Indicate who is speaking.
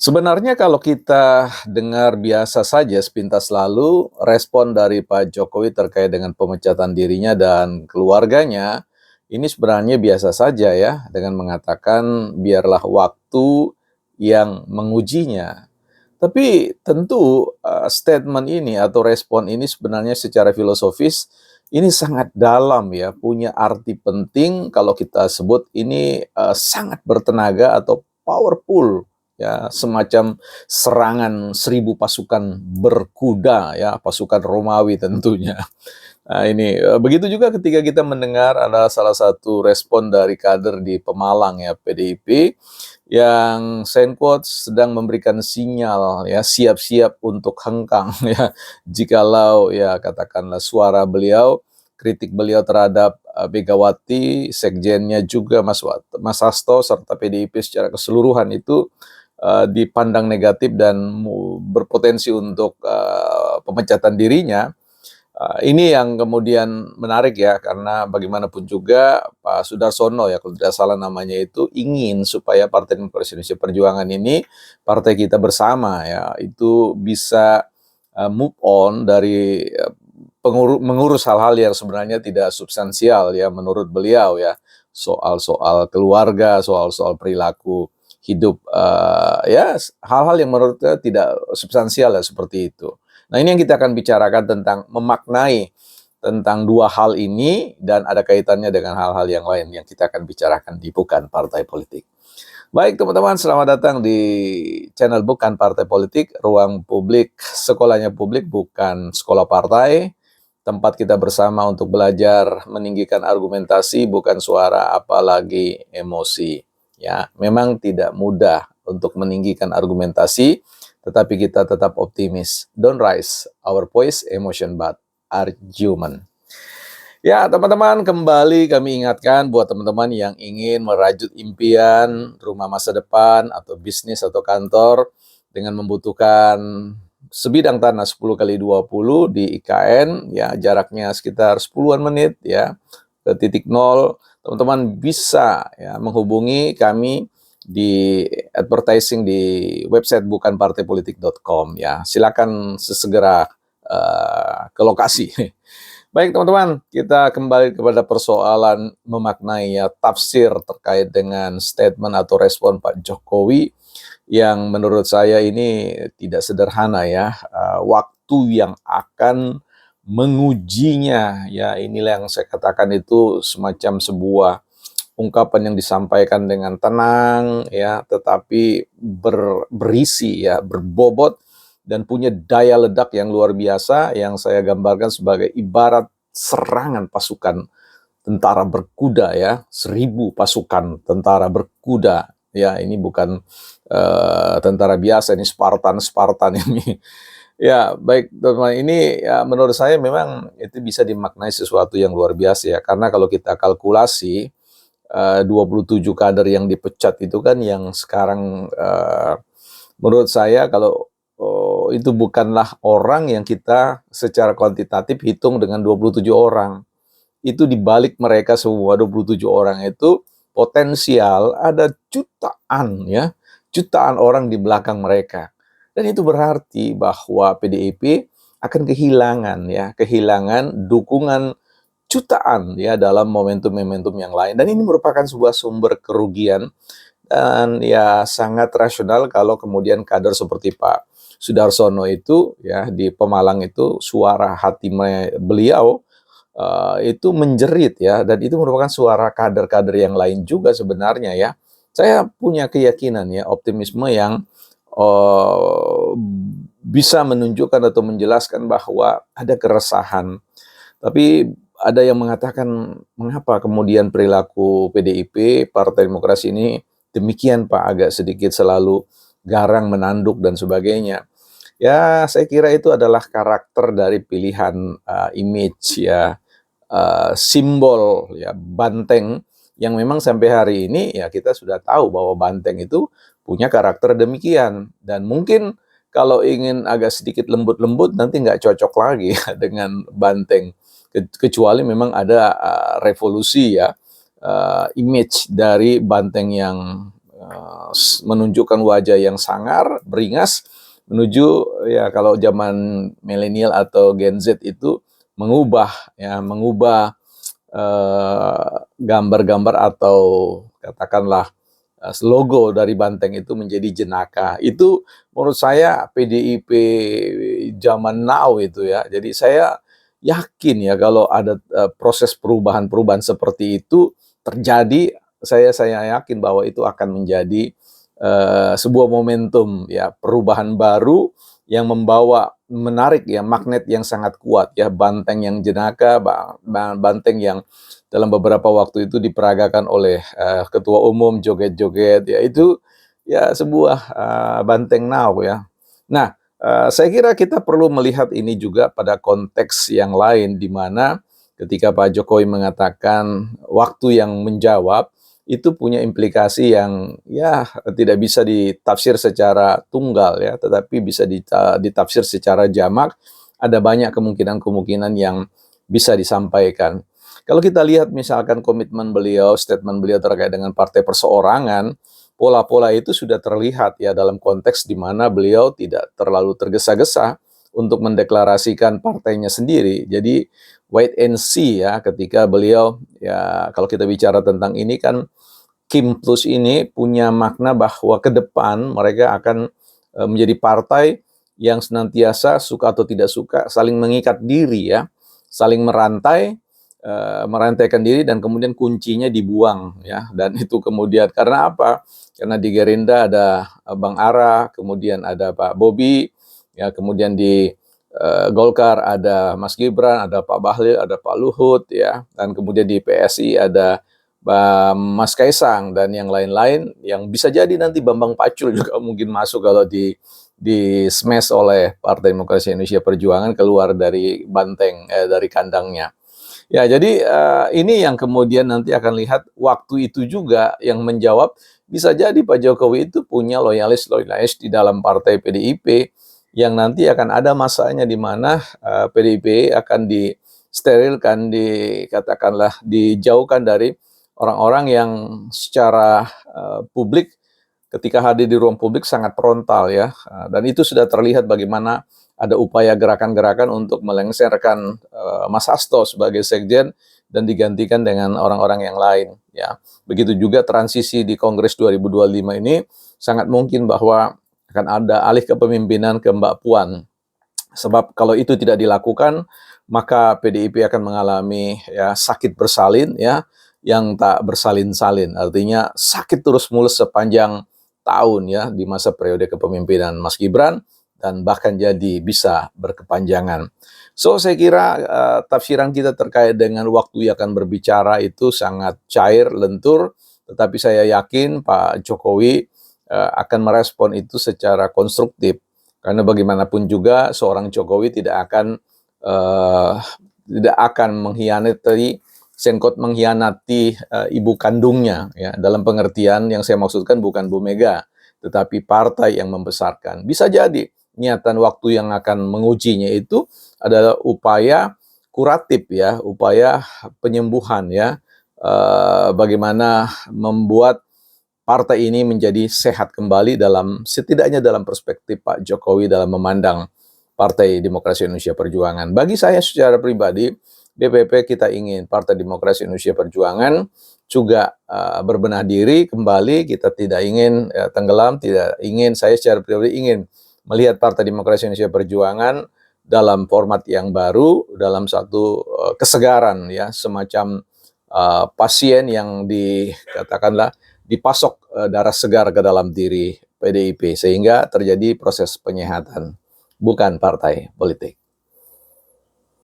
Speaker 1: Sebenarnya kalau kita dengar biasa saja sepintas lalu, respon dari Pak Jokowi terkait dengan pemecatan dirinya dan keluarganya, ini sebenarnya biasa saja ya, dengan mengatakan biarlah waktu yang mengujinya. Tapi tentu statement ini atau respon ini sebenarnya secara filosofis ini sangat dalam ya, punya arti penting kalau kita sebut ini sangat bertenaga atau powerful ya, semacam serangan 1.000 pasukan berkuda ya, pasukan Romawi tentunya. Nah ini, begitu juga ketika kita mendengar ada salah satu respon dari kader di Pemalang ya, PDIP, yang sign quote sedang memberikan sinyal ya, siap-siap untuk hengkang ya, jikalau ya katakanlah suara beliau, kritik beliau terhadap, Megawati, sekjennya juga Mas Hasto, serta PDIP secara keseluruhan itu, dipandang negatif dan berpotensi untuk, pemecatan dirinya. Ini yang kemudian menarik ya, karena bagaimanapun juga Pak Sudarsono ya, kalau tidak salah namanya itu, ingin supaya Partai Demokrasi Indonesia Perjuangan ini, partai kita bersama ya, itu bisa move on dari mengurus hal-hal yang sebenarnya tidak substansial ya menurut beliau ya, soal-soal keluarga, soal-soal perilaku hidup, ya hal-hal yang menurutnya tidak substansial ya, seperti itu. Nah, ini yang kita akan bicarakan tentang memaknai tentang dua hal ini dan ada kaitannya dengan hal-hal yang lain yang kita akan bicarakan di Bukan Partai Politik. Baik teman-teman, selamat datang di channel Bukan Partai Politik, ruang publik, sekolahnya publik, bukan sekolah partai. Tempat kita bersama untuk belajar meninggikan argumentasi, bukan suara apalagi emosi. Ya, memang tidak mudah untuk meninggikan argumentasi, tetapi kita tetap optimis. Don't raise our voice, emotion, but argument. Ya, teman-teman, kembali kami ingatkan buat teman-teman yang ingin merajut impian rumah masa depan atau bisnis atau kantor dengan membutuhkan sebidang tanah 10 kali 20 di IKN, ya jaraknya sekitar 10-an menit ya ke titik nol. Teman-teman bisa ya menghubungi kami di advertising di website bukanpartaipolitik.com ya. Silakan sesegera ke lokasi. Baik teman-teman, kita kembali kepada persoalan memaknai ya, tafsir terkait dengan statement atau respon Pak Jokowi yang menurut saya ini tidak sederhana ya. Waktu yang akan mengujinya ya, inilah yang saya katakan itu semacam sebuah ungkapan yang disampaikan dengan tenang ya, tetapi berisi ya, berbobot dan punya daya ledak yang luar biasa yang saya gambarkan sebagai ibarat serangan pasukan tentara berkuda ya, 1.000 pasukan tentara berkuda ya, ini bukan tentara biasa, ini Spartan ini. Ya, baik teman-teman, ini ya menurut saya memang itu bisa dimaknai sesuatu yang luar biasa ya, karena kalau kita kalkulasi 27 kader yang dipecat itu kan yang sekarang menurut saya kalau itu bukanlah orang yang kita secara kuantitatif hitung dengan 27 orang. Itu dibalik mereka semua 27 orang itu potensial ada jutaan ya, jutaan orang di belakang mereka. Dan itu berarti bahwa PDIP akan kehilangan dukungan jutaan ya dalam momentum-momentum yang lain, dan ini merupakan sebuah sumber kerugian dan ya sangat rasional kalau kemudian kader seperti Pak Sudarsono itu ya di Pemalang itu suara hati beliau itu menjerit ya, dan itu merupakan suara kader-kader yang lain juga sebenarnya ya. Saya punya keyakinan ya, optimisme yang bisa menunjukkan atau menjelaskan bahwa ada keresahan. Tapi ada yang mengatakan, mengapa kemudian perilaku PDIP, Partai Demokrasi ini demikian Pak, agak sedikit selalu garang, menanduk, dan sebagainya. Ya, saya kira itu adalah karakter dari pilihan image ya, simbol ya, banteng, yang memang sampai hari ini ya kita sudah tahu bahwa banteng itu punya karakter demikian. Dan mungkin kalau ingin agak sedikit lembut-lembut nanti nggak cocok lagi ya dengan banteng. Kecuali memang ada revolusi ya, image dari banteng yang menunjukkan wajah yang sangar, beringas, menuju ya kalau zaman milenial atau Gen Z itu mengubah gambar-gambar atau katakanlah logo dari Banteng itu menjadi jenaka. Itu menurut saya PDIP zaman now itu ya. Jadi saya yakin ya kalau ada proses perubahan-perubahan seperti itu terjadi, saya yakin bahwa itu akan menjadi sebuah momentum ya, perubahan baru yang membawa menarik ya, magnet yang sangat kuat ya, Banteng yang jenaka, Banteng yang dalam beberapa waktu itu diperagakan oleh ketua umum joget-joget ya, itu ya sebuah Banteng now ya. Nah, saya kira kita perlu melihat ini juga pada konteks yang lain, di mana ketika Pak Jokowi mengatakan waktu yang menjawab, itu punya implikasi yang ya tidak bisa ditafsir secara tunggal ya, tetapi bisa ditafsir secara jamak. Ada banyak kemungkinan-kemungkinan yang bisa disampaikan. Kalau kita lihat misalkan komitmen beliau, statement beliau terkait dengan partai perseorangan, pola-pola itu sudah terlihat ya dalam konteks di mana beliau tidak terlalu tergesa-gesa untuk mendeklarasikan partainya sendiri. Jadi wait and see ya, ketika beliau ya, kalau kita bicara tentang ini kan, Kim Plus ini punya makna bahwa ke depan mereka akan menjadi partai yang senantiasa suka atau tidak suka saling mengikat diri ya, saling merantaikan diri, dan kemudian kuncinya dibuang ya. Dan itu kemudian karena apa? Karena di Gerindra ada Bang Ara, kemudian ada Pak Bobi, ya, kemudian di Golkar ada Mas Gibran, ada Pak Bahlil, ada Pak Luhut ya, dan kemudian di PSI ada Mas Kaisang dan yang lain-lain, yang bisa jadi nanti Bambang Pacul juga mungkin masuk kalau di smash oleh Partai Demokrasi Indonesia Perjuangan keluar dari banteng, dari kandangnya. Ya, jadi ini yang kemudian nanti akan lihat waktu itu juga yang menjawab. Bisa jadi Pak Jokowi itu punya loyalis-loyalis di dalam partai PDIP yang nanti akan ada masanya di mana PDIP akan disterilkan, katakanlah dijauhkan dari orang-orang yang secara publik ketika hadir di ruang publik sangat frontal ya. Dan itu sudah terlihat bagaimana ada upaya gerakan-gerakan untuk melengsarkan Mas Hasto sebagai sekjen dan digantikan dengan orang-orang yang lain ya. Begitu juga transisi di Kongres 2025 ini sangat mungkin bahwa akan ada alih kepemimpinan ke Mbak Puan. Sebab kalau itu tidak dilakukan, maka PDIP akan mengalami ya sakit bersalin ya, yang tak bersalin-salin. Artinya sakit terus-menerus sepanjang tahun ya di masa periode kepemimpinan Mas Gibran, dan bahkan jadi bisa berkepanjangan. So saya kira tafsiran kita terkait dengan waktu yang akan berbicara itu sangat cair, lentur, tetapi saya yakin Pak Jokowi akan merespon itu secara konstruktif. Karena bagaimanapun juga seorang Jokowi tidak akan mengkhianati ibu kandungnya ya, dalam pengertian yang saya maksudkan bukan Bu Mega, tetapi partai yang membesarkan. Bisa jadi niatan waktu yang akan mengujinya itu adalah upaya kuratif ya, upaya penyembuhan ya, bagaimana membuat partai ini menjadi sehat kembali setidaknya dalam perspektif Pak Jokowi dalam memandang Partai Demokrasi Indonesia Perjuangan. Bagi saya secara pribadi, DPP kita ingin Partai Demokrasi Indonesia Perjuangan juga berbenah diri kembali. Kita tidak ingin tenggelam, saya secara pribadi ingin melihat Partai Demokrasi Indonesia Perjuangan dalam format yang baru, dalam satu kesegaran ya, semacam pasien yang dikatakanlah dipasok darah segar ke dalam diri PDIP sehingga terjadi proses penyehatan, bukan partai politik.